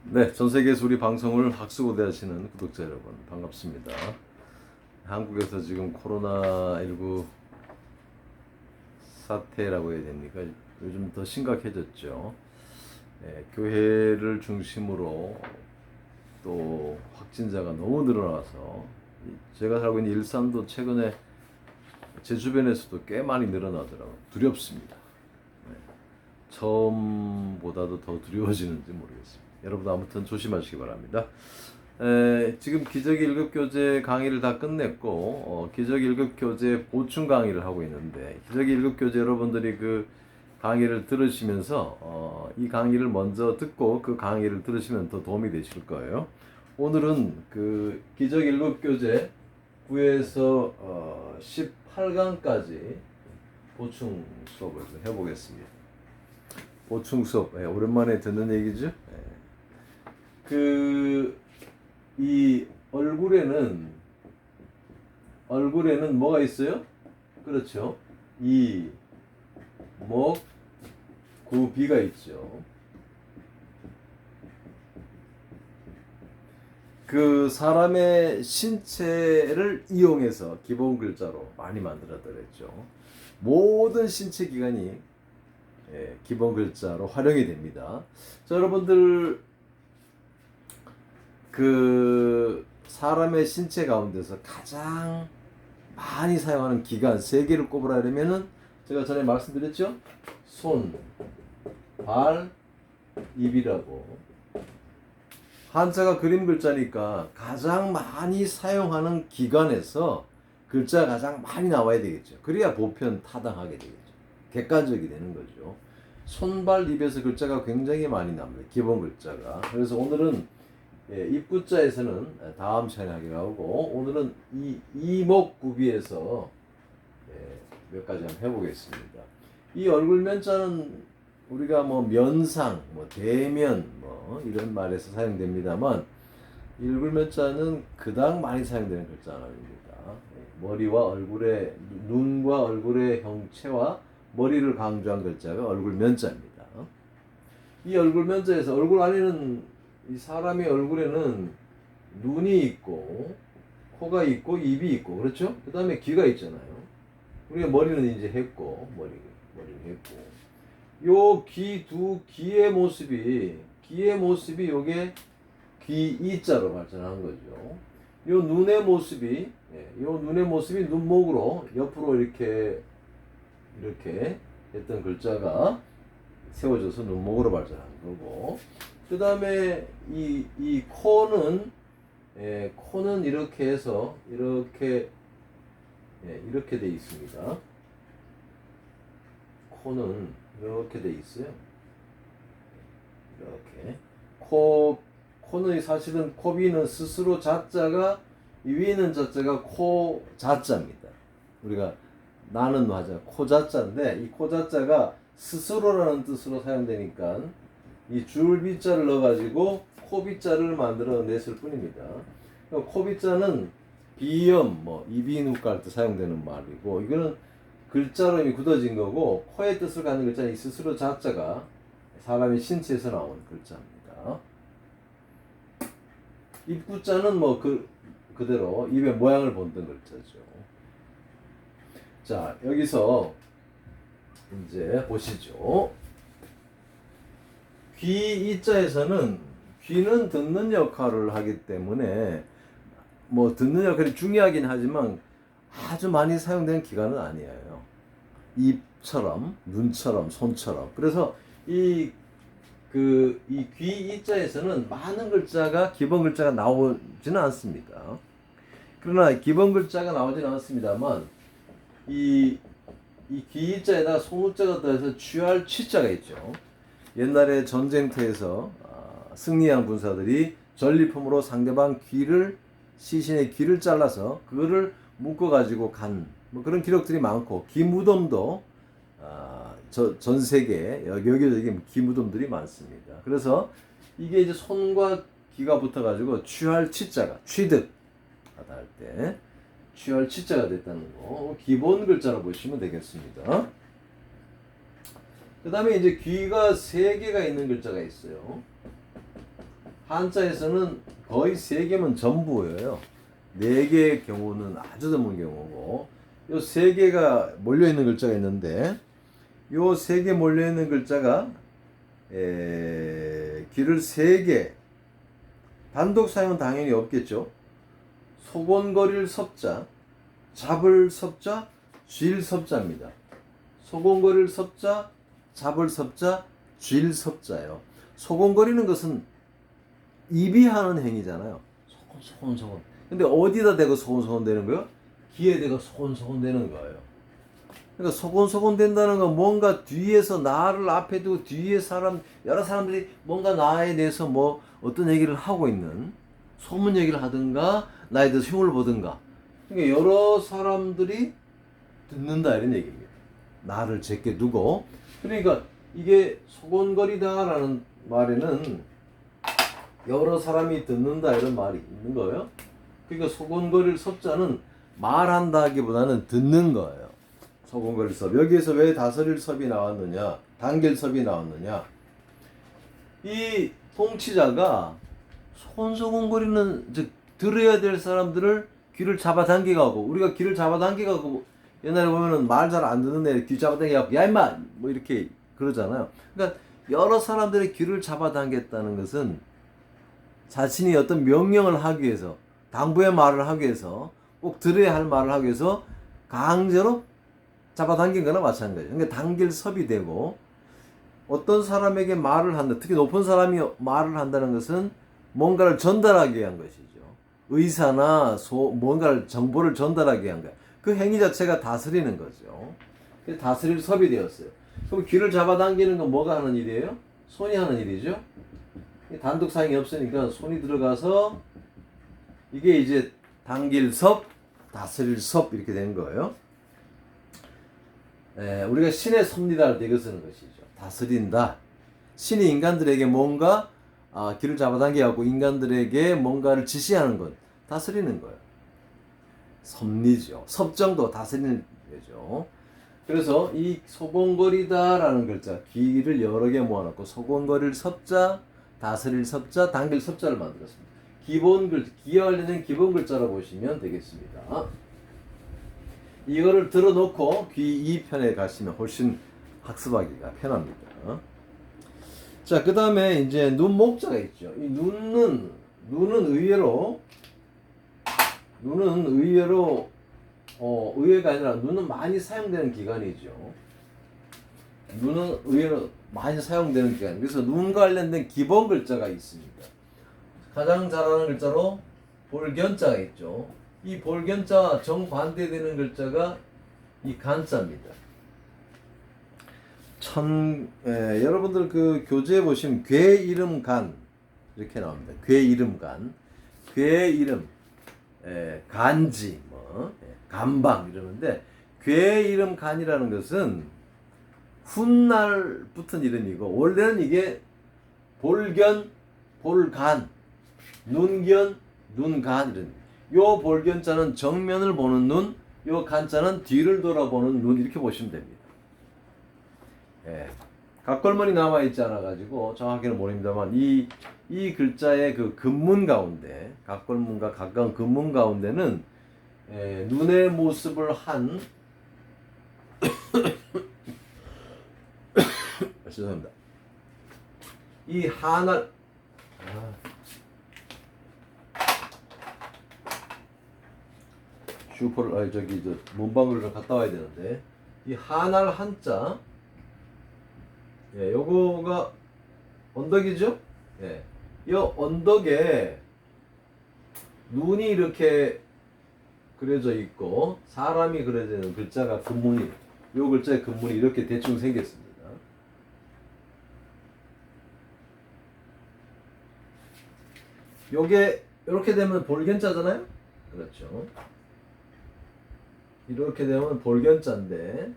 네, 전 세계에서 우리 방송을 학수고대 하시는 구독자 여러분 반갑습니다. 한국에서 지금 코로나19 사태라고 해야 됩니까? 요즘 더 심각해졌죠. 교회를 중심으로 또 확진자가 너무 늘어나서 제가 살고 있는 일산도 최근에 제 주변에서도 꽤 많이 늘어나더라고요. 두렵습니다. 처음보다도 더 두려워지는지 모르겠습니다. 여러분도 아무튼 조심하시기 바랍니다. 지금 기저귀 1급 교재 강의를 다 끝냈고 기저귀 1급 교재 보충 강의를 하고 있는데, 기저귀 1급 교재 여러분들이 그 강의를 들으시면서 이 강의를 먼저 듣고 그 강의를 들으시면 더 도움이 되실 거예요. 오늘은 그 기저귀 1급 교재 9에서 18강까지 보충 수업을 해보겠습니다. 보충 수업, 오랜만에 듣는 얘기죠. 이 얼굴에는 뭐가 있어요? 그렇죠. 이, 목, 구, 비가 있죠. 그 사람의 신체를 이용해서 기본 글자로 많이 만들어드렸죠. 모든 신체 기관이 기본 글자로 활용이 됩니다. 자, 여러분들 그 사람의 신체 가운데서 가장 많이 사용하는 기관 세 개를 꼽으라면은 제가 전에 말씀드렸죠. 손, 발, 입이라고. 한자가 그림 글자니까 가장 많이 사용하는 기관에서 글자가 가장 많이 나와야 되겠죠. 그래야 보편 타당하게 되겠죠. 객관적이 되는 거죠. 손발 입에서 글자가 굉장히 많이 납니다. 기본 글자가. 그래서 오늘은 입구자에서는 다음 시간에 하기로 하고, 오늘은 이목구비에서 몇 가지 한번 해보겠습니다. 이 얼굴면자는 우리가 뭐 면상, 뭐 대면, 뭐 이런 말에서 사용됩니다만, 이 얼굴면자는 그닥 많이 사용되는 글자는 아닙니다. 머리와 얼굴의, 눈과 얼굴의 형체와 머리를 강조한 글자가 얼굴면자입니다. 이 얼굴면자에서 얼굴 안에는, 이 사람의 얼굴에는 눈이 있고 코가 있고 입이 있고, 그렇죠? 그 다음에 귀가 있잖아요. 우리가 머리는 이제 했고, 머리를 했고, 요 귀의 모습이 요게 귀 이자로 발전한 거죠. 요 눈의 모습이 눈목으로 옆으로 이렇게 했던 글자가 세워져서 눈목으로 발전한 거고, 그 다음에 이 코는 이렇게 해서 이렇게 돼 있습니다. 코는 이렇게 돼 있어요. 이렇게 코는 사실은 코비는 스스로 자자가, 이 위에 있는 자자가 코 자자입니다. 우리가 나는 하자 코 자자인데, 이 코 자자가 스스로라는 뜻으로 사용되니까 이 줄비자를 넣어가지고 코비자를 만들어냈을 뿐입니다. 코비자는 비염, 뭐 이비인후과 할 때 사용되는 말이고, 이거는 글자로 이미 굳어진 거고, 코의 뜻을 갖는 글자는 이 스스로 자자가 사람의 신체에서 나온 글자입니다. 입구자는 뭐 그대로 입의 모양을 본뜬 글자죠. 자, 여기서 이제 보시죠. 귀 이자에서는 귀는 듣는 역할을 하기 때문에 뭐 듣는 역할이 중요하긴 하지만 아주 많이 사용되는 기관은 아니에요. 입처럼, 눈처럼, 손처럼. 그래서 이 귀 이자에서는 많은 글자가, 기본 글자가 나오지는 않습니다. 그러나 기본 글자가 나오지는 않습니다만, 이 귀 이자에다가 소문자가 더해서 취할 취자가 있죠. 옛날에 전쟁터에서 승리한 군사들이 전리품으로 상대방 시신의 귀를 잘라서 그거를 묶어가지고 뭐 그런 기록들이 많고, 기무덤도 전 세계에 여기저기 기무덤들이 많습니다. 그래서 이게 이제 손과 귀가 붙어가지고 취할 취자가, 취득 하다 할 때 취할 취자가 됐다는 거 기본 글자로 보시면 되겠습니다. 그 다음에 이제 귀가 3개가 있는 글자가 있어요. 한자에서는 거의 3개면 전부예요. 4개의 경우는 아주 드문 경우고, 요 3개가 몰려있는 글자가 있는데, 요 3개 몰려있는 글자가 길을 3개, 단독 사용은 당연히 없겠죠. 소곤거릴 섭자, 잡을 섭자, 쥘 섭자입니다. 소곤거릴 섭자, 잡을 섭자, 쥘 섭자예요. 소곤거리는 것은 입이 하는 행위잖아요. 소곤소곤. 근데 어디다 대고 소곤소곤 되는 거예요? 귀에 대고 소곤소곤 되는 거예요. 그러니까 소곤소곤 된다는 건 뭔가 뒤에서 나를 앞에 두고 뒤에 여러 사람들이 뭔가 나에 대해서 뭐 어떤 얘기를 하고 있는, 소문 얘기를 하든가 나에 대해서 흉을 보든가, 그러니까 여러 사람들이 듣는다 이런 얘기입니다. 나를 제게 두고. 그러니까 이게 소곤거리다라는 말에는 여러 사람이 듣는다 이런 말이 있는 거예요. 그러니까 소곤거릴 섭자는 말한다기보다는 듣는 거예요. 소곤거릴 섭. 여기에서 왜 다스릴 섭이 나왔느냐, 당길 섭이 나왔느냐. 이 통치자가 소곤소곤거리는, 즉 들어야 될 사람들을 귀를 잡아당기가고, 우리가 귀를 잡아당기가고 옛날에 보면은 말 잘 안 듣는 애 귀 잡아당기가고 야 임마 뭐 이렇게 그러잖아요. 그러니까 여러 사람들의 귀를 잡아당겼다는 것은 자신이 어떤 명령을 하기 위해서, 당부의 말을 하기 위해서, 꼭 들어야 할 말을 하기 위해서 강제로 잡아당긴 거나 마찬가지예요. 그러니까 당길 섭이 되고, 어떤 사람에게 말을 한다, 특히 높은 사람이 말을 한다는 것은 뭔가를 전달하기 위한 것이죠. 의사나 뭔가를 정보를 전달하기 위한 거예요. 그 행위 자체가 다스리는 거죠. 다스릴 섭이 되었어요. 그럼 귀를 잡아당기는 건 뭐가 하는 일이에요? 손이 하는 일이죠. 단독 사용이 없으니까 손이 들어가서 이게 이제 당길 섭, 다스릴 섭 이렇게 되는 거예요. 우리가 신의 섭니다 할 때 이거 쓰는 것이죠. 다스린다. 신이 인간들에게 뭔가 길을 잡아당겨갖고 인간들에게 뭔가를 지시하는 것, 다스리는 거예요. 섭리죠. 섭정도 다스리는 거죠. 그래서 이 소곤거리다라는 글자, 귀를 여러 개 모아놓고 소곤거릴 섭자, 다스릴 섭자, 당길 섭자를 만들었습니다. 귀와 관련된 기본 글자로 보시면 되겠습니다. 이거를 들어놓고 귀 2편에 가시면 훨씬 학습하기가 편합니다. 자, 그 다음에 이제 눈 목자가 있죠. 이 눈은 의외로 의외가 아니라 눈은 많이 사용되는 기관이죠. 눈은 의외로 많이 사용되는 기관. 그래서 눈 관련된 기본 글자가 있습니다. 가장 잘하는 글자로 볼견자가 있죠. 이 볼견자와 정반대되는 글자가 이 간자입니다. 여러분들 그 교재에 보시면 괴 이름 간 이렇게 나옵니다. 괴 이름 간, 괴 이름, 간지, 간방 이러는데, 괴 이름 간이라는 것은 훗날 붙은 이름이고, 원래는 이게 볼견, 볼간, 눈견, 눈간 이런. 요 볼견자는 정면을 보는 눈, 요 간자는 뒤를 돌아보는 눈 이렇게 보시면 됩니다. 각골문이 남아 있지 않아 가지고 정확히는 모릅니다만 이 글자의 그 근문 가운데, 각골문과 가까운 근문 가운데는 눈의 모습을 한 죄송합니다. 이 한알 슈퍼를 문방구를 좀 갔다 와야 되는데, 이 한알 한자, 요거가 언덕이죠? 이 언덕에 눈이 이렇게 그려져 있고 사람이 그려져 있는 글자가 근문이, 요 글자의 근문이 이렇게 대충 생겼습니다. 요게 이렇게 되면 볼견자잖아요? 그렇죠. 이렇게 되면 볼견자인데,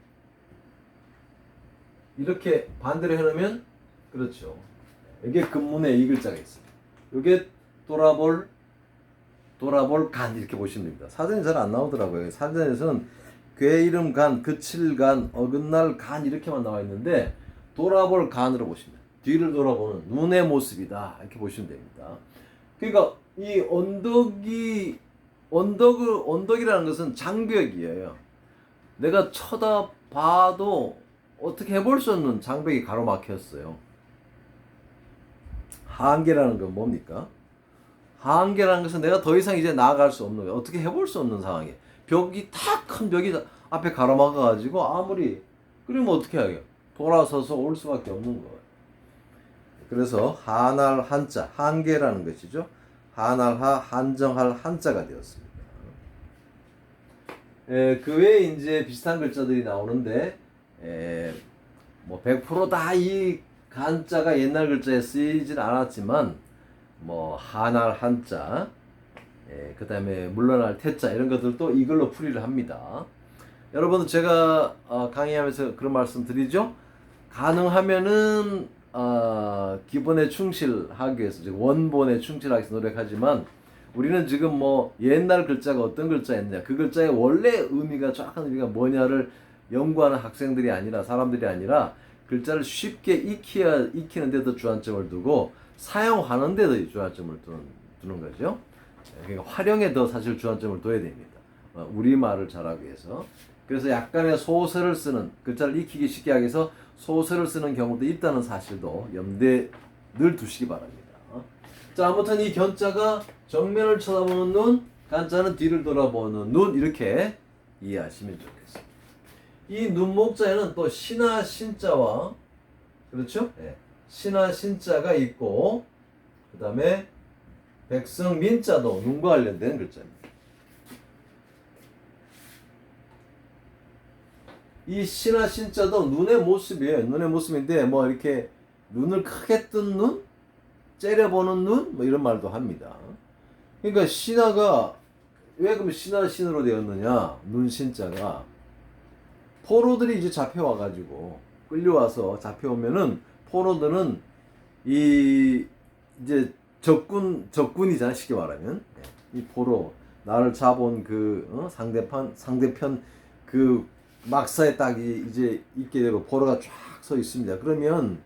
이렇게 반대로 해놓으면 그렇죠. 이게 근문에 이 글자가 있습니다. 이게 돌아볼 간 이렇게 보시면 됩니다. 사전에 잘 안 나오더라고요. 사전에서는 괴 이름 간, 그칠 간, 어긋날 간 이렇게만 나와 있는데 돌아볼 간으로 보시면 뒤를 돌아보는 눈의 모습이다. 이렇게 보시면 됩니다. 그러니까 이 언덕이라는 것은 장벽이에요. 내가 쳐다봐도 어떻게 해볼 수 없는 장벽이 가로막혔어요. 한계라는 건 뭡니까? 한계라는 것은 내가 더 이상 이제 나아갈 수 없는 거예요. 어떻게 해볼 수 없는 상황이에요. 벽이 큰 벽이 앞에 가로막아가지고 아무리 그러면 어떻게 하게요? 돌아서서 올 수밖에 없는 거예요. 그래서 한할 한자, 한계라는 것이죠. 한할하, 한정할 한자가 되었습니다. 그 외에 이제 비슷한 글자들이 나오는데, 뭐 100%다 이 한자가 옛날 글자에 쓰이진 않았지만, 뭐 한할 한자, 그 다음에 물러날 태자 이런 것들도 이걸로 풀이를 합니다. 여러분 제가 강의하면서 그런 말씀 드리죠. 가능하면은 기본에 충실하기 위해서 원본에 충실하기 위해서 노력하지만 우리는 지금 뭐 옛날 글자가 어떤 글자였냐 그 글자의 원래 의미가 정확한 의미가 뭐냐를 연구하는 학생들이 아니라 사람들이 아니라 글자를 쉽게 익히는 데도 주안점을 두고 사용하는 데도 주안점을 두는 거죠. 그러니까 활용에 더 사실 주안점을 둬야 됩니다. 우리말을 잘하기 위해서. 그래서 약간의 소설을 쓰는 글자를 익히기 쉽게 하기 위해서 소설을 쓰는 경우도 있다는 사실도 염두에 늘 두시기 바랍니다. 자, 아무튼 이 견자가 정면을 쳐다보는 눈, 간자는 뒤를 돌아보는 눈 이렇게 이해하시면 좋겠습니다. 이 눈목자에는 또 신하 신자와 그렇죠? 네. 신하 신자가 있고 그 다음에 백성 민자도 눈과 관련된 글자입니다. 이 신하 신자도 눈의 모습이에요. 눈의 모습인데 뭐 이렇게 눈을 크게 뜬 눈, 째려보는 눈, 뭐 이런 말도 합니다. 그러니까 신하가 왜 그럼 신하 신으로 되었느냐? 눈 신자가 포로들이 이제 잡혀와가지고 끌려와서 잡혀오면은 포로들은 이제 적군이잖아 쉽게 말하면 이 포로 나를 잡은 그 상대편 그 막사에 딱 이제 있게 되고 포로가 쫙 서 있습니다. 그러면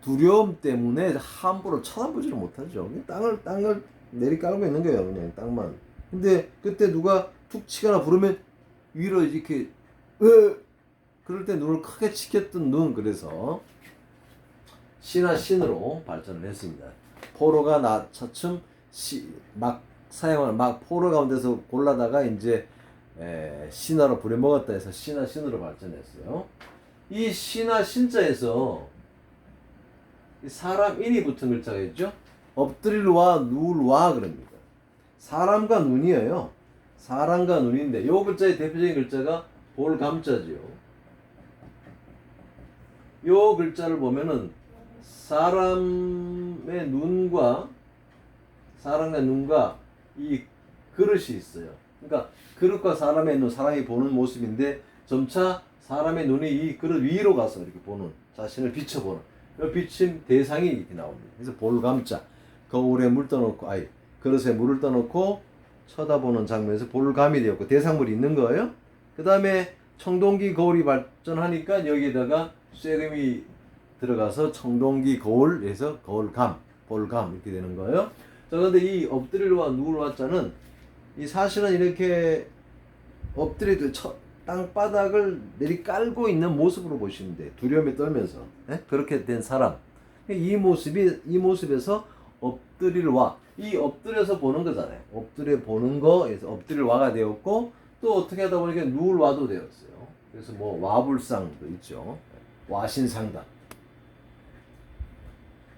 두려움 때문에 함부로 쳐다보지를 못하죠. 땅을 내리깔고 있는 거예요. 그냥 땅만. 근데 그때 누가 툭 치거나 부르면 위로 이렇게 그럴 때 눈을 크게 치켰던 눈. 그래서 신하 신으로 발전을 했습니다. 포로가 차츰 막 사용하는 포로 가운데서 골라다가 이제 신하로 부려먹었다 해서 신하 신으로 발전했어요. 이 신하 신자에서 사람 인이 붙은 글자가 있죠. 엎드릴와 누울와 그럽니다. 사람과 눈이에요. 사람과 눈인데 요 글자의 대표적인 글자가 볼감자지요. 요 글자를 보면은 사람의 눈과 이 그릇이 있어요. 그러니까 그릇과 사람의 눈, 사람이 보는 모습인데 점차 사람의 눈이 이 그릇 위로 가서 이렇게 보는 자신을 비춰보는 그 비친 대상이 이렇게 나옵니다. 그래서 볼감자 거울에 물 떠놓고 그릇에 물을 떠놓고 쳐다보는 장면에서 볼감이 되었고 대상물이 있는 거예요. 그 다음에 청동기 거울이 발전하니까 여기에다가 쇠금이 들어가서 청동기 거울에서 거울감, 볼감 이렇게 되는 거예요. 자, 그런데 이 엎드릴와 누울 자는 이 사실은 이렇게 엎드려 땅바닥을 내리깔고 있는 모습으로 보시면 돼요. 두려움에 떨면서 그렇게 된 사람. 이 모습에서 엎드릴와 이 엎드려서 보는 거잖아요. 엎드려 보는 거에서 엎드릴와가 되었고 또 어떻게 하다 보니까 누울와도 되었어요. 그래서 뭐 와불상도 있죠. 와신상담.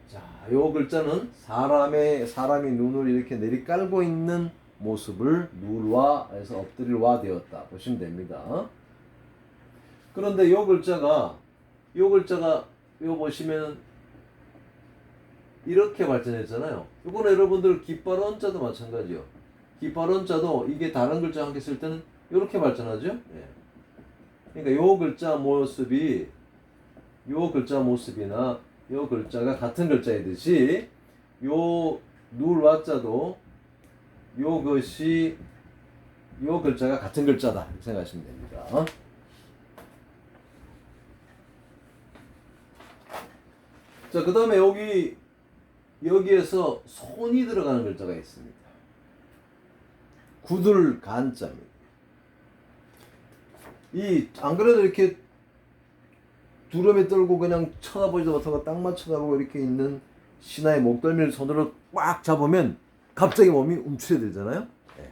자, 요 글자는 사람이 눈을 이렇게 내리깔고 있는 모습을 누울와에서 엎드릴와 되었다 보시면 됩니다. 그런데 요 글자가 요 보시면 이렇게 발전했잖아요. 이거는 여러분들 깃발 언자도 마찬가지요. 깃발 언자도 이게 다른 글자 함께 쓸 때는 이렇게 발전하죠. 예. 그러니까 요 글자 모습이나 요 글자가 같은 글자이듯이 요 누울와자도 요 글자가 같은 글자다 이렇게 생각하시면 됩니다. 자, 그 다음에 여기에서 손이 들어가는 글자가 있습니다. 구들 간자입니다. 안 그래도 이렇게 두려움에 떨고 그냥 쳐다보지도 못하고 땅만 쳐다보고 이렇게 있는 신하의 목덜미를 손으로 꽉 잡으면 갑자기 몸이 움츠려들잖아요. 네.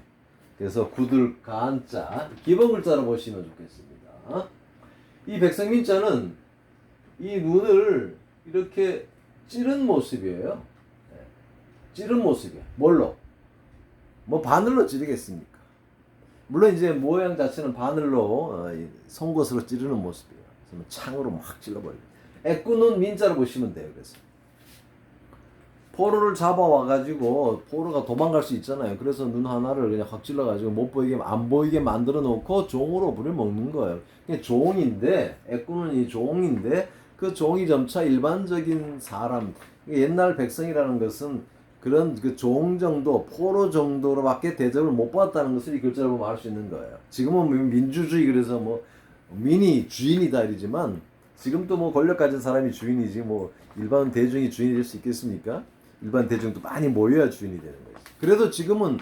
그래서 구들 간자 기본 글자로 보시면 좋겠습니다. 이 백성민자는 이 눈을 이렇게 찌른 모습이에요. 네. 찌른 모습이에요. 뭘로? 뭐 바늘로 찌르겠습니까? 물론 이제 모양 자체는 바늘로 송곳으로 찌르는 모습이에요. 그래서 창으로 막 찔러버리고. 애꾸는 민자로 보시면 돼요. 그래서 포로를 잡아와가지고 포로가 도망갈 수 있잖아요. 그래서 눈 하나를 그냥 확 찔러가지고 못 보이게 안 보이게 만들어 놓고 종으로 부려 먹는 거예요. 그냥 종인데 애꾸는 이 종인데 그 종이 점차 일반적인 사람 옛날 백성이라는 것은 그런 그 종 정도, 포로 정도로밖에 대접을 못 받았다는 것을 이 글자로 보면 알 수 있는 거예요. 지금은 민주주의 그래서 뭐 민이 주인이다 이러지만 지금도 뭐 권력 가진 사람이 주인이지 뭐 일반 대중이 주인이 될 수 있겠습니까? 일반 대중도 많이 모여야 주인이 되는 거죠. 그래도 지금은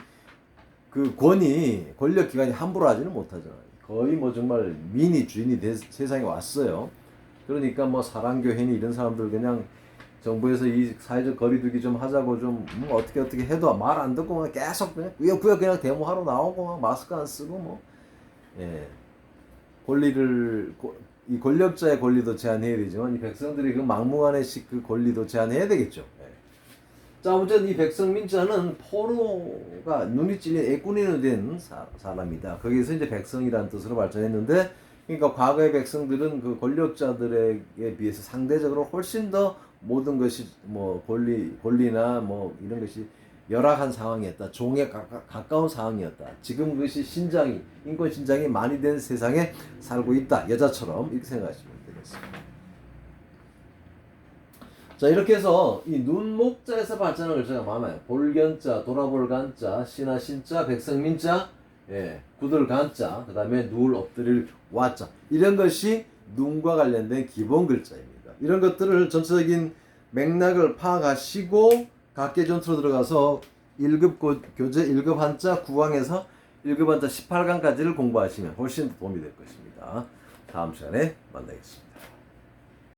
그 권력 기관이 함부로 하지는 못하잖아요. 거의 뭐 정말 민이 주인이 세상에 왔어요. 그러니까 뭐 사랑교회니 이런 사람들 그냥 정부에서 이 사회적 거리두기 좀 하자고 좀 어떻게 해도 말 안 듣고 계속 그냥 꾸역꾸역 그냥 데모하러 나오고 막 마스크 안 쓰고 뭐 이 권력자의 권리도 제한해야 되지만 이 백성들이 그 막무가내식 그 권리도 제한해야 되겠죠. 자, 아무튼 이 백성민자는 포로가 눈이 찔린 애꾸니로 된 사람이다. 거기서 이제 백성이라는 뜻으로 발전했는데, 그러니까 과거의 백성들은 그 권력자들에게 비해서 상대적으로 훨씬 더 모든 것이 뭐 권리나 뭐 이런 것이 열악한 상황이었다. 종에 가까운 상황이었다. 지금 그것이 인권 신장이 많이 된 세상에 살고 있다. 여자처럼 이렇게 생각하시면 되겠습니다. 자, 이렇게 해서 이 눈목자에서 발전한 글자가 많아요. 볼견자, 돌아볼 간자, 신하 신자, 백성민자, 구들 간자, 그 다음에 누울 엎드릴 와자. 이런 것이 눈과 관련된 기본 글자입니다. 이런 것들을 전체적인 맥락을 파악하시고 각계 전투로 들어가서 1급 교재 1급 한자 9강에서 1급 한자 18강까지를 공부하시면 훨씬 도움이 될 것입니다. 다음 시간에 만나겠습니다.